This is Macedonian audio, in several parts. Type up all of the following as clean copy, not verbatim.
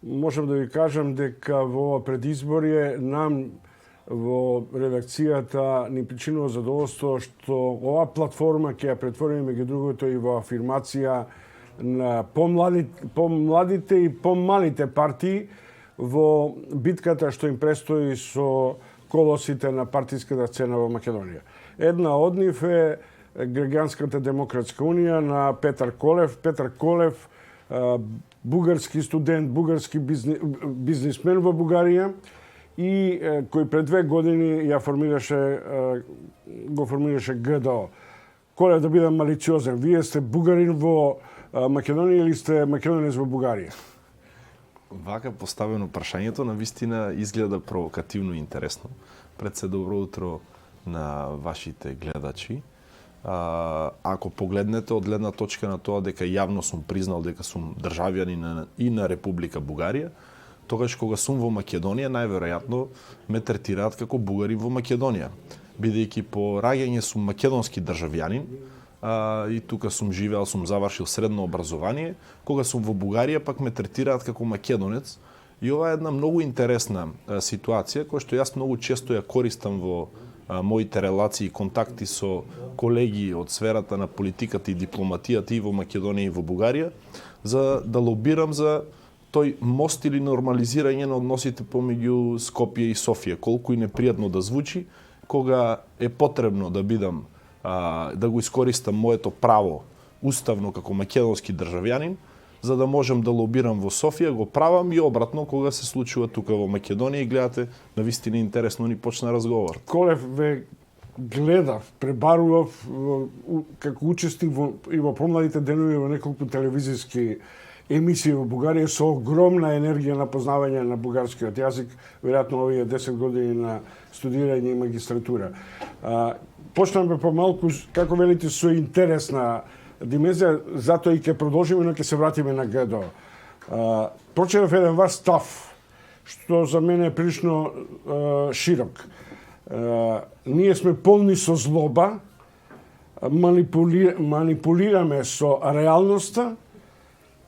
можам да ви кажам дека во ова предизборје нам во редакцијата ни причинува задоволство што ова платформа ќе ја претвориме меѓу другото и во афирмација на помладите и помалите партии во битката што им престои со колосите на партиската сцена во Македонија. Една од нив е Граѓанската демократска унија на Петар Колев. Петар Колев, бугарски студент, бугарски бизнисмен во Бугарија и кој пред 2 години го формираше ГДО. Колев, да бидам малициозен, вие сте бугарин во Македонија или сте македонец во Бугарија? Вака поставено прашањето на вистина изгледа провокативно и интересно. Пред се добро утро на вашите гледачи. Ако погледнете од гледна точка на тоа дека јавно сум признал дека сум државјанин и на Република Бугарија, тогаш кога сум во Македонија, најверојатно ме третираат како бугарин во Македонија. Бидејќи по раѓање сум македонски државјанин, и тука сум живеал, сум завршил средно образование, кога сум во Бугарија пак ме третираат како македонец. И ова е една многу интересна ситуација која што јас многу често ја користам во моите релации и контакти со колеги од сферата на политиката и дипломатијата и во Македонија и во Бугарија, за да лобирам за тој мост или нормализирање на односите помеѓу Скопје и Софија, колку и непријатно да звучи, кога е потребно да бидам да го искористам моето право уставно како македонски државјанин, за да можам да лобирам во Софија, го правам и обратно кога се случува тука во Македонија и гледате, навистина интересно ни почна разговор. Колев, ве гледав, пребарував како учесник и во помладите денови во неколку телевизиски емисии во Бугарија со огромна енергија на познавање на бугарскиот јазик, веројатно овие 10 години на студирање и магистратура. Почнаме помалку, како велите, со интересна димензија, затоа и ќе продолжиме, но ќе се вратиме на ГДО. Прочитав еден ваш став, што за мене е прилично широк. Ние сме полни со злоба, манипулираме со реалноста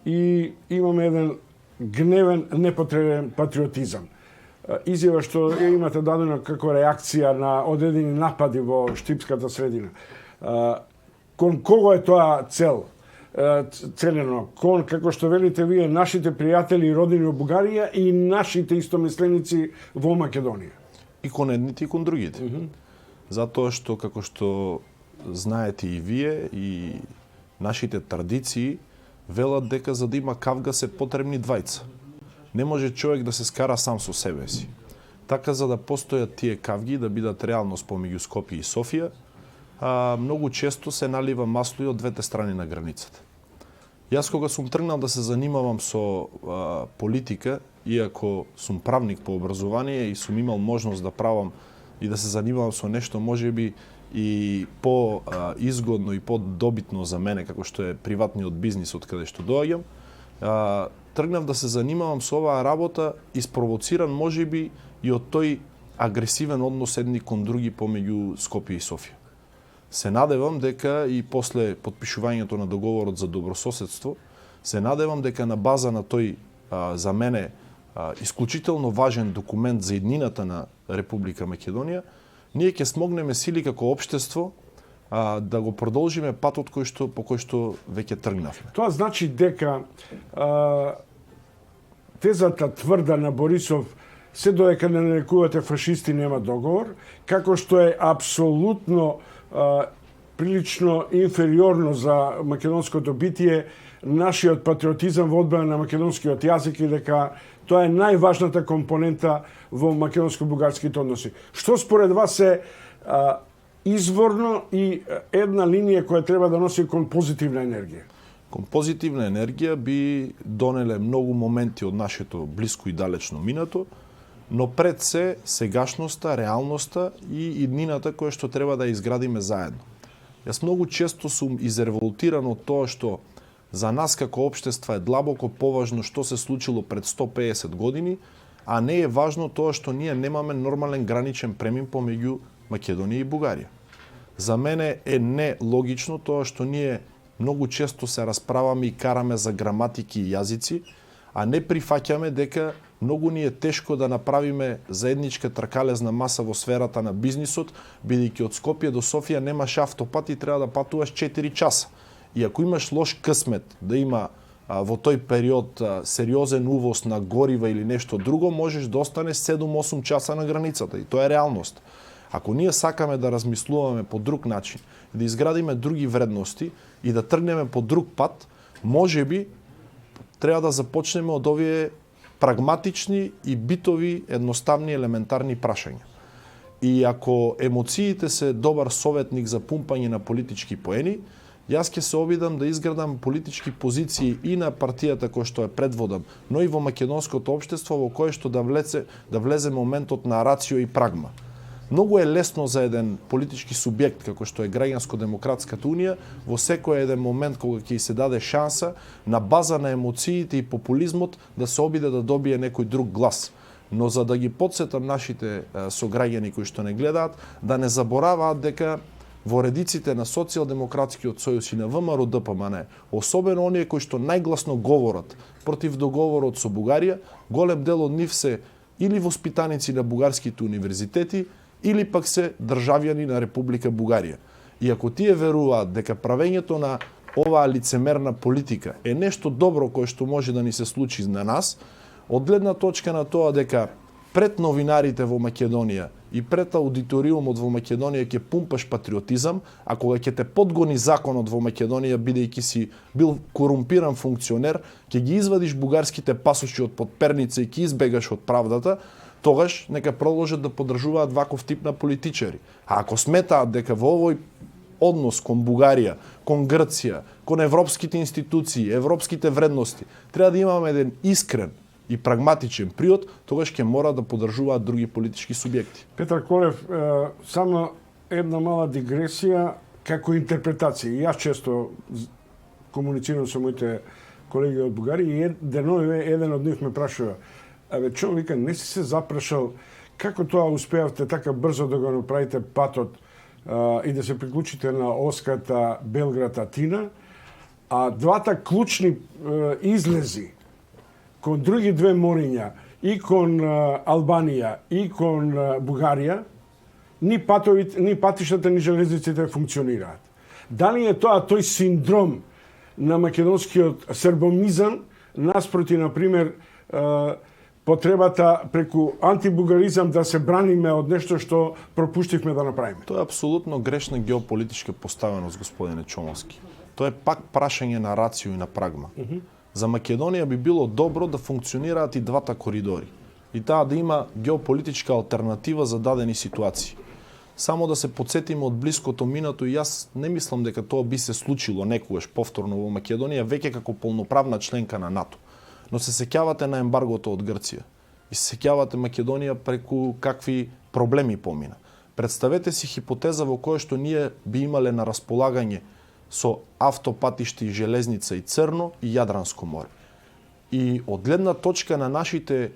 и имаме еден гневен, непотребен патриотизам. Изјава што имате дадено како реакција на одредени напади во штипската средина. Кон кого е тоа целено? Кон, како што велите вие, нашите пријатели и родини во Бугарија и нашите истомисленици во Македонија? И кон едните и кон другите. Затоа што, како што знаете и вие, и нашите традиции велат дека за да има кавга се потребни двајца. Не може човек да се скара сам со себе си. Така, за да постојат тие кавги, да бидат реалност помеѓу Скопје и Софија, многу често се налива масло и од двете страни на границата. Јас кога сум тргнал да се занимавам со политика, иако сум правник по образование и сум имал можност да правам и да се занимавам со нешто можеби и по-изгодно и по-добитно за мене, како што е приватниот бизнис од каде што доаѓам, тргнав да се занимавам со оваа работа испровоциран можеби и од тој агресивен однос едни кон други помеѓу Скопје и Софија. Се надевам дека и после потпишувањето на договорот за добрососедство, се надевам дека на база на тој за мене исклучително важен документ за иднината на Република Македонија, ние ќе смогнеме сили како општество да го продолжиме патот по кој што веќе тргнавме. Тоа значи дека тезата тврда на Борисов се додека не нарекувате фашисти нема договор, како што е апсолутно прилично инфериорно за македонското битие нашиот патриотизам во одбрана на македонскиот јазик и дека тоа е најважната компонента во македонско-бугарските односи. Што според вас е изворно и една линија која треба да носи кон позитивна енергија? Кон позитивна енергија би донеле многу моменти од нашето блиско и далечно минато, но пред се сегашноста, реалноста и иднината која што треба да изградиме заедно. Јас многу често сум изреволтиран од тоа што за нас како општество е длабоко поважно што се случило пред 150 години, а не е важно тоа што ние немаме нормален граничен премин помеѓу Македонија и Бугарија. За мене е нелогично тоа што ние многу често се расправаме и караме за граматики и јазици, а не прифаќаме дека многу ни е тешко да направиме заедничка тркалезна маса во сферата на бизнисот, бидејќи од Скопје до Софија немаш автопат и треба да патуваш 4 часа. И ако имаш лош късмет да има во тој период сериозен увоз на горива или нешто друго, можеш да останеш 7-8 часа на границата и тоа е реалност. Ако ние сакаме да размислуваме по друг начин, да изградиме други вредности и да тргнеме по друг пат, можеби треба да започнеме од овие прагматични и битови, едноставни, елементарни прашања. И ако емоциите се добар советник за пумпање на политички поени, јас ќе се обидам да изградам политички позиции и на партијата која што е предводам, но и во македонското општество во кое што да влезе моментот на рацио и прагма. Многу е лесно за еден политички субјект како што е Граѓанско-демократската унија во секој еден момент кога ќе се даде шанса на база на емоциите и популизмот да се обиде да добие некој друг глас. Но за да ги потсетам нашите сограѓани кои што не гледаат, да не забораваат дека во редиците на Социјалдемократскиот сојуз и на ВМРО ДПМН, особено оние кои што најгласно говорат против договорот со Бугарија, голем дел од нив се или воспитаници на бугарските универзитети, или пак се државјани на Република Бугарија. И ако тие веруваат дека правењето на оваа лицемерна политика е нешто добро кое што може да ни се случи на нас, од гледна точка на тоа дека пред новинарите во Македонија и пред аудиториумот во Македонија ќе пумпаш патриотизам, а кога ќе те подгони законот во Македонија бидејќи си бил корумпиран функционер, ќе ги извадиш бугарските пасоши од подперница и ќе избегаш од правдата, тогаш нека продолжат да поддржуваат ваков тип на политичари. А ако сметаат дека во овој однос кон Бугарија, кон Грција, кон европските институции, европските вредности, треба да имаме еден искрен и прагматичен приод, тогаш ќе мора да поддржуваат други политички субјекти. Петар Колев, само една мала дигресија како интерпретација. Јас често комуницирам со моите колеги од Бугарија и деновиве еден од нив ме прашува: "Абе, човек, вика, не си се запрашал како тоа успеавте така брзо да го направите патот и да се приклучите на оската Белград-Атина, а двата клучни излези кон други две мориња, и кон Албанија, и кон Бугарија, ни патиштата, ни железниците функционираат. Дали е тоа тој синдром на македонскиот сербомизам наспроти, например, потребата преку антибугаризам да се браниме од нешто што пропуштивме да направиме? Тоа е апсолутно грешна геополитичка поставеност, господине Чомовски. Тоа е пак прашање на рацио и на прагма. За Македонија би било добро да функционираат и двата коридори и таа да има геополитичка алтернатива за дадени ситуации. Само да се подсетиме од блиското минато, и јас не мислам дека тоа би се случило некогаш повторно во Македонија веќе како полноправна членка на НАТО. Но се сеќавате на ембаргото од Грција и се сеќавате Македонија преку какви проблеми помина. Представете си хипотеза во која што ние би имале на располагање со автопатишти, железница и Црно и Јадранско море. И од гледна точка на нашите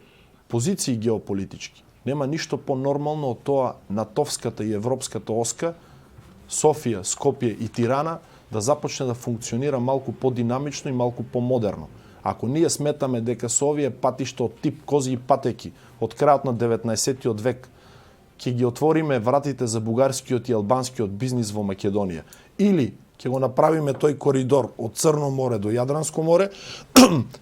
позиции геополитички, нема ништо по-нормално од тоа натовската и европската оска, Софија, Скопје и Тирана, да започне да функционира малку по-динамично и малку по-модерно. Ако ние сметаме дека со овие патишта од тип козји патеки од крајот на 19-тиот век ќе ги отвориме вратите за бугарскиот и албанскиот бизнис во Македонија, или ќе го направиме тој коридор од Црно море до Јадранско море,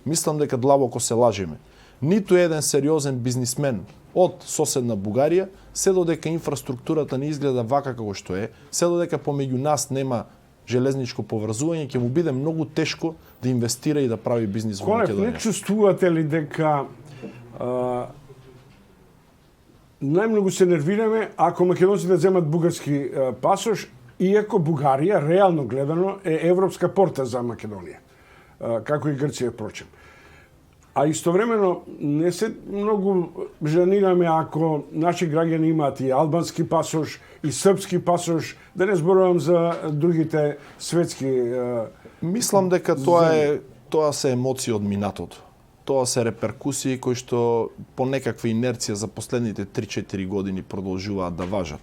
мислам дека длабоко се лажеме. Ниту еден сериозен бизнисмен од соседна Бугарија, се додека инфраструктурата не изгледа вака како што е, се додека помеѓу нас нема железничко поврзување, ќе му биде многу тешко да инвестира и да прави бизнис во Македонија. Колев, не чувствувате ли дека најмногу се нервираме ако македонците земат бугарски пасош, иако Бугарија, реално гледано, е европска порта за Македонија, како и Грција, впрочем. А истовремено не се многу жанираме ако наши граѓани имаат и албански пасош, и српски пасош, да не зборувам за другите светски. Мислам дека тоа се емоции од минатото. Тоа се реперкусии кои што по некаква инерција за последните 3-4 години продолжуваат да важат.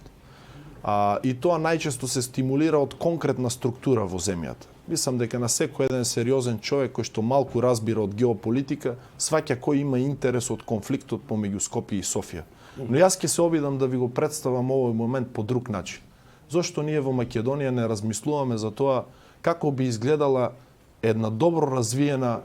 И тоа најчесто се стимулира од конкретна структура во земјата. Мислам дека на секој еден сериозен човек кој што малку разбира од геополитика, сваќа кој има интерес од конфликтот помеѓу Скопје и Софија. Но јас ќе се обидам да ви го представам овој момент по друг начин. Зошто ние во Македонија не размислуваме за тоа како би изгледала една добро развиена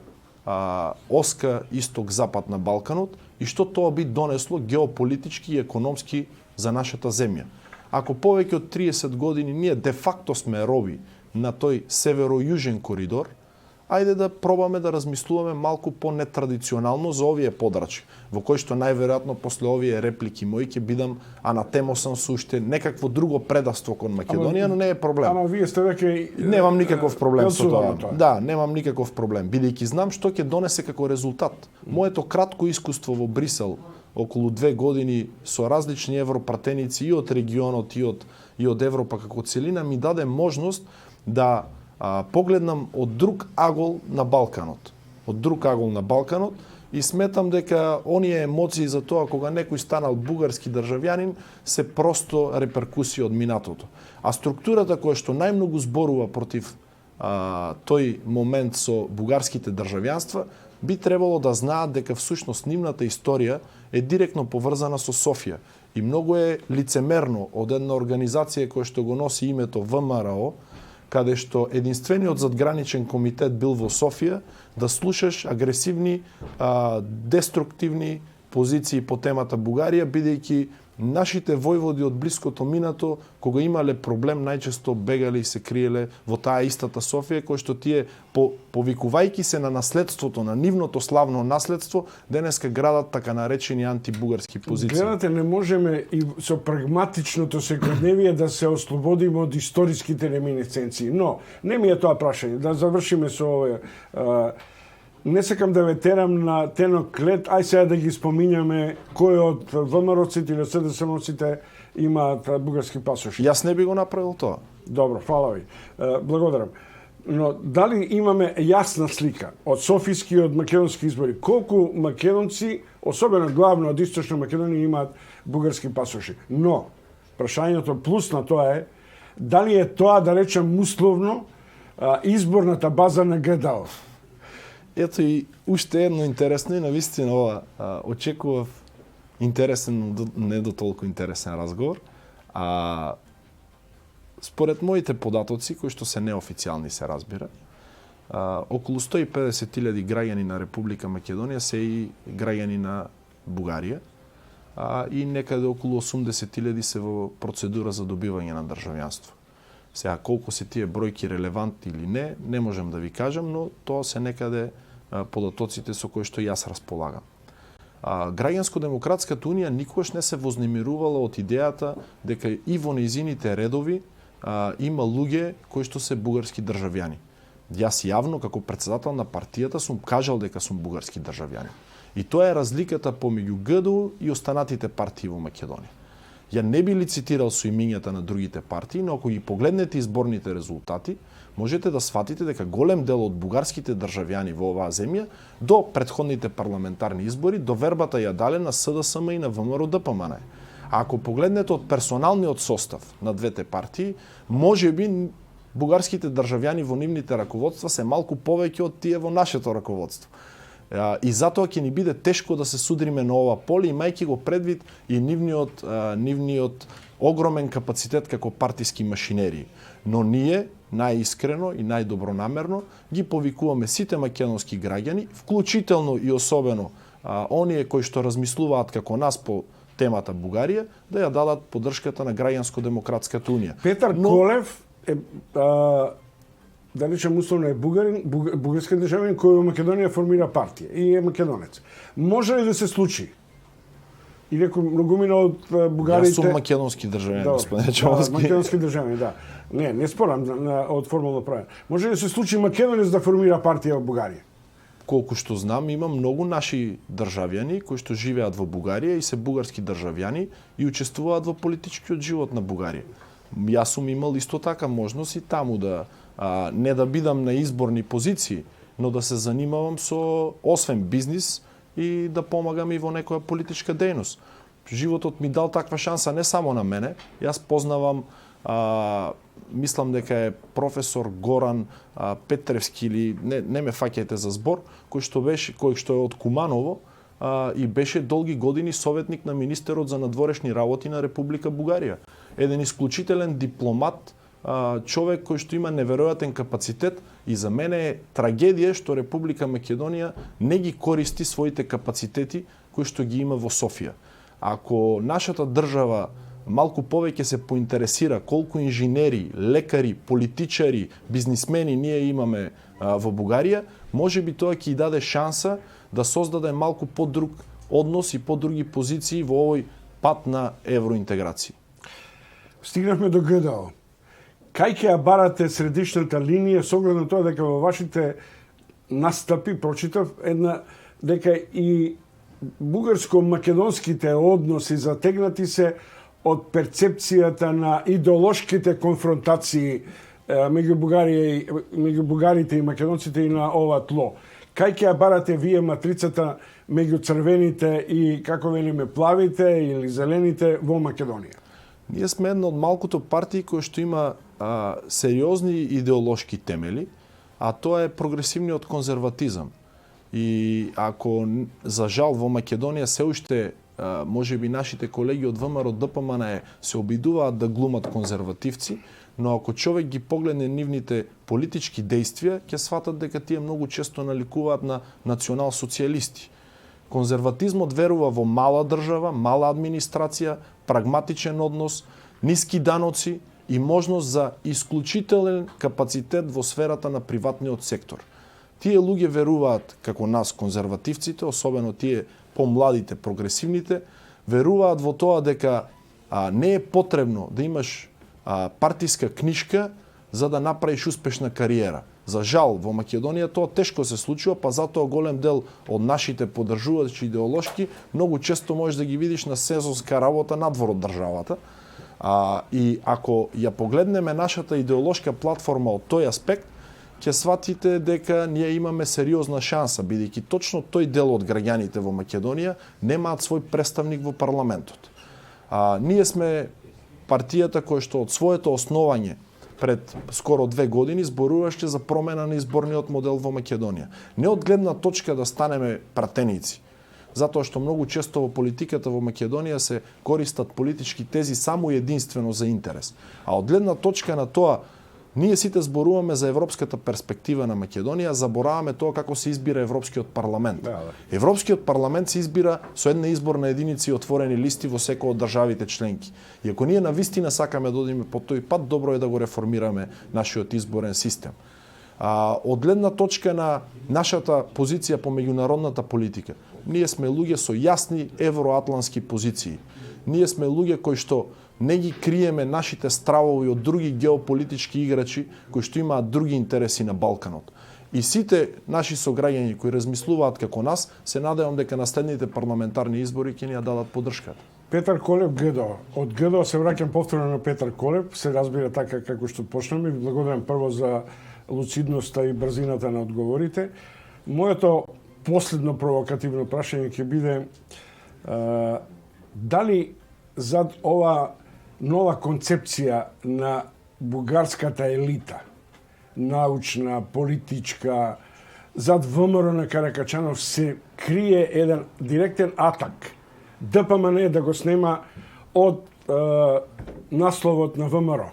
оска исток-запад на Балканот и што тоа би донесло геополитички и економски за нашата земја. Ако повеќе од 30 години ние де-факто сме роби на тој северо-јужен коридор, ајде да пробаме да размислуваме малку по-нетрадиционално за овие подрачи, во кој што најверојатно после овие реплики мои ќе бидам анатемосен со уште некакво друго предавство кон Македонија, но не е проблем. Ама вие сте веќе Немам никаков проблем со тоа. тоа. Да, немам никаков проблем, бидејќи знам што ќе донесе како резултат. Моето кратко искуство во Брисел, околу 2 години со различни европратеници и од регионот и од Европа како целина, ми даде можност да погледнам од друг агол на Балканот. Од друг агол на Балканот и сметам дека оние емоции за тоа кога некој станал бугарски државјанин се просто реперкусија од минатото. А структурата која што најмногу зборува против тој момент со бугарските државјанства би требало да знаат дека всушност нивната историја е директно поврзана со Софија и многу е лицемерно од една организација која што го носи името ВМРО, каде што единствениот задграничен комитет бил во Софија, да слушаш агресивни, деструктивни позиции по темата Бугарија, бидејќи нашите војводи од блиското минато, кога имале проблем, најчесто бегале и се криеле во таа истата Софија, кој што тие, повикувајќи се на наследството, на нивното славно наследство, денеска градат така наречени антибугарски позиции. Гледате, не можеме и со прагматичното секојдневие да се ослободиме од историските реминисценции. Но, не ми е тоа прашање. Да завршиме со овој. Не сакам да ве терам на тенок клет, ај сега да ги спомињаме кој од ВМРО-ците или СДСМ-ците имаат бугарски пасоши. Јас не би го направил тоа. Добро, фала ви. Благодарам. Но дали имаме јасна слика од софијски и од македонски избори, колку македонци, особено главно од Источна Македонија, имаат бугарски пасоши? Но, прашањето плюс на тоа е, дали е тоа, да речем условно, изборната база на ГДО? Ето и уште едно интересно и навистина ова очекував интересен, но не до толку интересен разговор. Според моите податоци, кои што се неофицијални се разбира, околу 150.000 граѓани на Република Македонија се и граѓани на Бугарија, и некаде околу 80.000 се во процедура за добивање на државјанство. Сега, колку се тие бројки релевантни или не можем да ви кажам, но тоа се некаде податоците со кои што јас располагам. Граѓанско-демократската унија никогаш не се вознемирувала од идејата дека и во нејзините редови има луѓе кои што се бугарски државјани. Јас јавно како претседател на партијата сум кажал дека сум бугарски државјанин. И тоа е разликата помеѓу ГДУ и останатите партии во Македонија. Ја не би лицитирал со имињата на другите партии, но ако ги погледнете изборните резултати, можете да сватите дека голем дел од бугарските државјани во оваа земја до претходните парламентарни избори до вербата ја дале на СДСМ и на ВМРО-ДПМН. А ако погледнете од персоналниот состав на двете партии, можеби бугарските државјани во нивните раководства се малку повеќе од тие во нашето раководство. И затоа ќе ни биде тешко да се судриме на ова поле, имајќи го предвид и нивниот огромен капацитет како партиски машинерии. Но ние, најискрено и најдобронамерно, ги повикуваме сите македонски граѓани, вклучително и особено оние кои што размислуваат како нас по темата Бугарија, да ја дадат поддршката на Граѓанско-демократската унија. Петар Колев е да речем условно е бугарин, бугарски државјанин кој во Македонија формира партија и е македонец. Може ли да се случи? И некој многумина од бугарите... Јас сум македонски државјанин, господин Чомовски. Македонски државјанин, да. Не спорам од формално правење. Може ли да се случи македонец да формира партија во Бугарија? Колку што знам, има многу наши државјани кои што живеат во Бугарија и се бугарски државјани и учествуваат во политичкиот живот на Бугарија. Јас сум имал исто така можност и таму да не да бидам на изборни позиции, но да се занимавам со освен бизнис и да помагам и во некоја политичка дејност. Животот ми дал таква шанса не само на мене, јас познавам мислам дека е професор Горан Петревски или не ме фаќајте за збор, кој што е од Куманово и беше долги години советник на министерот за надворешни работи на Република Бугарија. Еден исклучителен дипломат, човек кој што има неверојатен капацитет и за мене е трагедија што Република Македонија не ги користи своите капацитети кои што ги има во Софија. Ако нашата држава малку повеќе се поинтересира колку инженери, лекари, политичари, бизнисмени ние имаме во Бугарија, може би тоа ќе даде шанса да создаде малку подруг однос и подруги позиции во овој пат на евроинтеграција. Стигнавме до ГДО. Кај ќе ја барате средишната линија со оглед на тоа дека во вашите настапи прочитав дека и бугарско-македонските односи затегнати се од перцепцијата на идеолошките конфронтации меѓу бугарите и македонците и на ова тло. Кај ќе ја барате вие матрицата меѓу црвените и, како велиме, плавите или зелените во Македонија? Ние сме една од малкото партии кои што има сериозни идеолошки темели, а тоа е прогресивниот конзерватизам. И ако, за жал, во Македонија се уште можеби нашите колеги од ВМРО ДПМН се обидуваат да глумат конзервативци, но ако човек ги погледне нивните политички действија, ќе сватат дека тие многу често наликуваат на национал-социјалисти. Конзерватизмот верува во мала држава, мала администрација, прагматичен однос, ниски даноци и можност за исклучителен капацитет во сферата на приватниот сектор. Тие луѓе веруваат, како нас конзервативците, особено тие помладите, прогресивните, веруваат во тоа дека не е потребно да имаш партиска книшка за да направиш успешна кариера. За жал, во Македонија тоа тешко се случува, па затоа голем дел од нашите поддржувачи идеолошки многу често можеш да ги видиш на сезонска работа надвор од државата. И ако ја погледнеме нашата идеолошка платформа од тој аспект, ќе сватите дека ние имаме сериозна шанса, бидејќи точно тој дел од граѓаните во Македонија немаат свој представник во парламентот. Ние сме партијата која што од своето основање пред скоро 2 години зборуваше за промена на изборниот модел во Македонија. Не од гледна точка да станеме пратеници, затоа што многу често во политиката во Македонија се користат политички тези само и единствено за интерес. А од гледна точка на тоа, ние сите зборуваме за европската перспектива на Македонија, забораваме тоа како се избира Европскиот парламент. Да. Европскиот парламент се избира со една изборна единица и отворени листи во секој од државите членки. И ако ние навистина сакаме да одиме по тој пат, добро е да го реформираме нашиот изборен систем. Од гледна точка на нашата позиција по меѓународната политика, ние сме луѓе со јасни евроатлански позиции. Ние сме луѓе кои што не ги криеме нашите стравови од други геополитички играчи кои што имаат други интереси на Балканот. И сите наши сограѓани кои размислуваат како нас, се надевам дека на следните парламентарни избори ќе ни ја дадат поддршката. Петар Колев, ГДО. Од ГДО се враќам повторно на Петар Колев, се разбира така како што почнаме. Ви благодарам прво за луцидноста и брзината на одговорите. Моето последно провокативно прашање ќе биде дали зад ова нова концепција на бугарската елита, научна, политичка, зад ВМРО на Каракачанов се крие еден директен атак. ДПМН да го снема од насловот на ВМРО.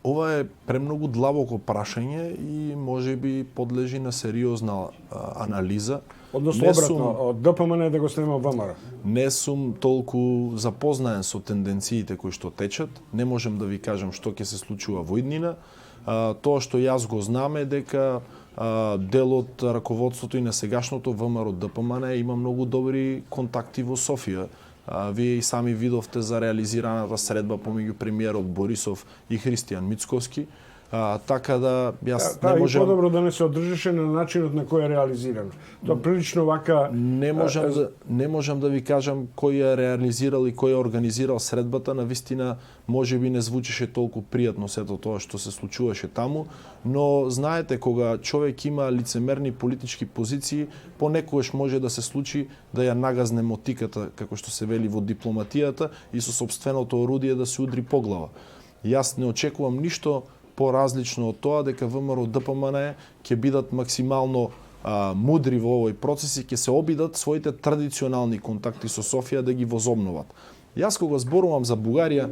Ова е премногу длабоко прашање и можеби подлежи на сериозна анализа. Односно обратно, од ДПМН да го снема ВМРО. Не сум толку запознаен со тенденциите кои што течат. Не можем да ви кажам што ќе се случува во иднина. Тоа што јас го знам е дека дел од раководството и на сегашното ВМРО ДПМН има многу добри контакти во Софија. Вие и сами видовте за реализираната средба помеѓу премиерот Борисов и Христијан Мицковски. Така да јас не можам... И подобро да не се одржеше на начинот на кој е реализирано. Тоа прилично вака... Не можам да ви кажам кој е реализирал и кој е организирал средбата, навистина можеби не звучеше толку пријатно сето тоа што се случуваше таму, но знаете кога човек има лицемерни политички позиции, понекогаш може да се случи да ја нагазне мотиката, како што се вели во дипломатијата, и со сопственото орудие да се удри по глава. Јас не очекувам ништо поразлично од тоа дека ВМРО ДПМН ќе бидат максимално мудри во овој процес и ќе се обидат своите традиционални контакти со Софија да ги возобноват. Јас кога зборувам за Бугарија,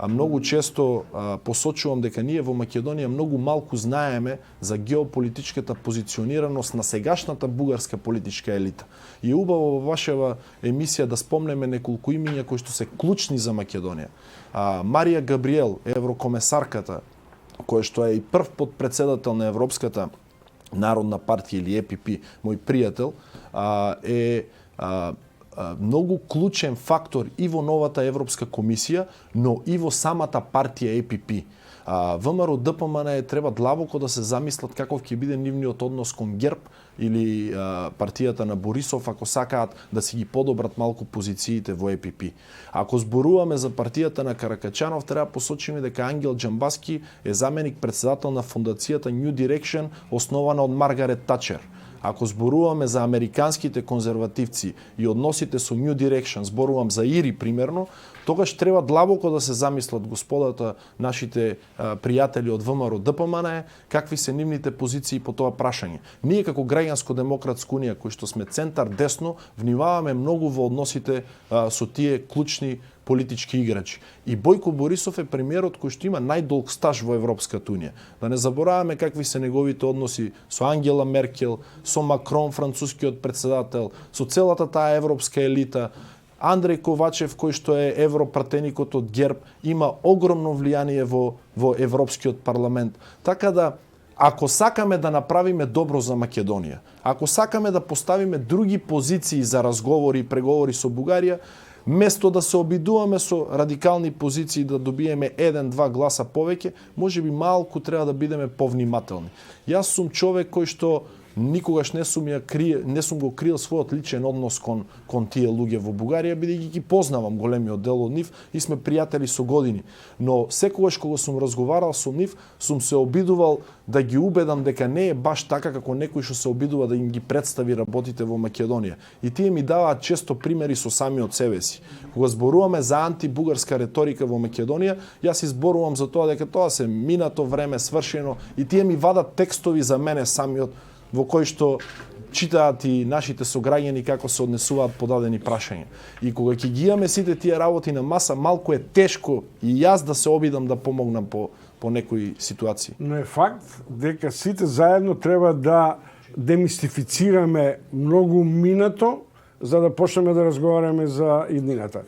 многу често посочувам дека ние во Македонија многу малку знаеме за геополитичката позиционираност на сегашната бугарска политичка елита. И убаво во вашава емисија да спомнеме неколку имиња кои што се клучни за Македонија. Марија Габриел, еврокомесарката, која што е и прв подпредседател на Европската Народна партија или ЕПП, мој пријател, е многу клучен фактор и во новата Европска комисија, но и во самата партија ЕПП. ВМРО ДПМН треба длабоко да се замислат каков ќе биде нивниот однос кон ГЕРБ или партијата на Борисов, ако сакаат да си ги подобрат малку позициите во ЕПП. Ако зборуваме за партијата на Каракачанов, треба посочиме дека Ангел Џамбаски е заменик председател на фондацијата New Direction, основана од Маргарет Тачер. Ако зборуваме за американските конзервативци и односите со New Direction, зборувам за Ири примерно, тогаш треба длабоко да се замислат господата, нашите пријатели од ВМРО ДПМН, какви се нивните позиции по тоа прашање. Ние како Граѓанско-демократска унија, кои што сме центар десно, внимаваме многу во односите со тие клучни политички играчи. И Бојко Борисов е премиерот кој што има најдолг стаж во Европската унија. Да не забораваме какви се неговите односи со Ангела Меркел, со Макрон, францускиот председател, со целата таа европска елита. Андреј Ковачев, кој што е европратеникот од ГЕРБ, има огромно влијание во Европскиот парламент. Така да, ако сакаме да направиме добро за Македонија, ако сакаме да поставиме други позиции за разговори и преговори со Бугарија, место да се обидуваме со радикални позиции да добиеме 1-2 гласа повеќе, можеби малку треба да бидеме повнимателни. Јас сум човек кој што никогаш не сум го криел својот личен однос кон тие луѓе во Бугарија, бидејќи ги познавам големиот дел од нив и сме пријатели со години. Но секогаш кога сум разговарал со нив, сум се обидувал да ги убедам дека не е баш така како некој што се обидува да им ги представи работите во Македонија. И тие ми даваат често примери со самиот себе си. Кога зборуваме за антибугарска реторика во Македонија, јас изборувам за тоа дека тоа се минато време, свршено, и тие ми вадат текстови за мене самиот, во кој што читаат и нашите сограѓани како се однесуваат по дадени прашања. И кога ќе ги имаме сите тие работи на маса, малку е тешко и јас да се обидам да помогнам по некои ситуации. Но е факт дека сите заедно треба да демистифицираме многу минато за да почнеме да разговараме за иднината.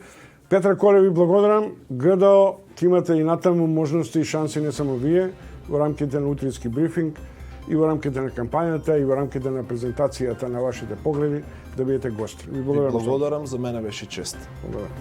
Петра Коле, ви благодарам. ГДО, ќе имате и натаму можности и шанси, не само вие, во рамките на утрински брифинг, и во рамките на кампањата, и во рамките на презентацијата на вашите погледи, да бидете гости. Ви благодарам. Благодарам, за мене беше чест. Благодарам.